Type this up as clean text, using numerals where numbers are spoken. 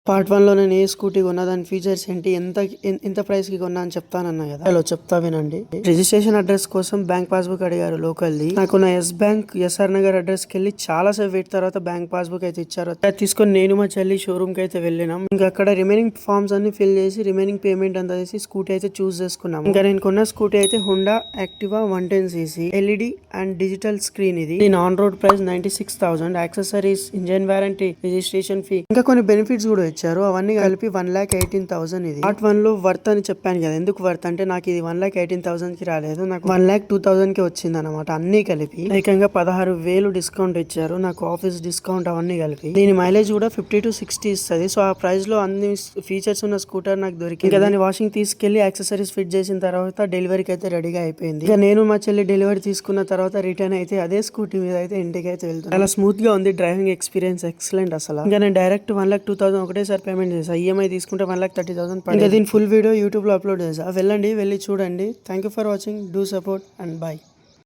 Part 1లో నేను ఏ scooty కొన్నా, దాని ఫీచర్స్ ఏంటి, ఎంత ప్రైస్ కి కొన్నా అని చెప్తానన్నా కదా. హలో, చెప్తా వినండి. రిజిస్ట్రేషన్ అడ్రస్ కోసం బ్యాంక్ పాస్బుక్ అడిగారు లోకల్ది. నాకు నా బ్యాంక్ ఎస్ఆర్ నగర్ అడ్రస్ కి వెళ్ళి చాలా సేపు వెయిట్ తర్వాత బ్యాంక్ పాస్బుక్ అయితే ఇచ్చారు. అది తీసుకొని నేను మా చెల్లి షోరూమ్ కి అయితే వెళ్ళినాం. ఇంకా అక్కడ రిమైనింగ్ ఫార్మ్స్ అన్ని ఫిల్ చేసి రిమైనింగ్ పేమెంట్ అంతా చేసి స్కూటీ అయితే చూస్ చేసుకున్నాం. ఇంకా నేను కొన్న స్కూటీ అయితే Honda Activa 110cc LED and digital screen. ఇది దీని on road price 96,000. Accessories, engine warranty, registration fee, ఇంకా కొన్ని బెనిఫిట్స్ కూడా ఇచ్చారు. అవన్నీ కలిపి 1,18,000. ఇది పార్ట్ 1లో వర్త్ అని చెప్పాను కదా. ఎందుకు వర్త్ అంటే నాకు ఇది 1,18,000 కి రాలేదు, నాకు 1,02,000 కి వచ్చింది అనమాట. అన్ని కలిపి ఏకంగా 16,000 డిస్కౌంట్ ఇచ్చారు నాకు, ఆఫీస్ డిస్కౌంట్ అవన్నీ కలిపి. దీని మైలేజ్ కూడా 50 to 60 ఇస్తుంది. సో ఆ ప్రైస్ లో అన్ని ఫీచర్స్ ఉన్న స్కూటర్ నాకు దొరికింది. ఇంకా దాన్ని వాషింగ్ తీసుకెళ్లి యాక్సెసరీస్ ఫిట్ చేసిన తర్వాత డెలివరీకి అయితే రెడీగా అయిపోయింది. ఇక నేను మా చెల్లి డెలివరీ తీసుకున్న తర్వాత రిటర్న్ అయితే అదే స్కూటీ మీద అయితే ఇంటికి అయితే వెళ్తాను. చాలా స్మూత్ గా ఉంది, డ్రైవింగ్ ఎక్స్పీరియన్స్ ఎక్సలెంట్ అసలు. ఇంకా నేను డైరెక్ట్ 1,02,000 ఒకటేసారి పేమెంట్ చేసా. ఈఎంఐ తీసుకుంటే 1,30,000 పడింది. ఇంకా దీని ఫుల్ వీడియో యూట్యూబ్ లో అప్లోడ్ చేసా, వెళ్ళి చూడండి. Thank you for watching. Do support and by.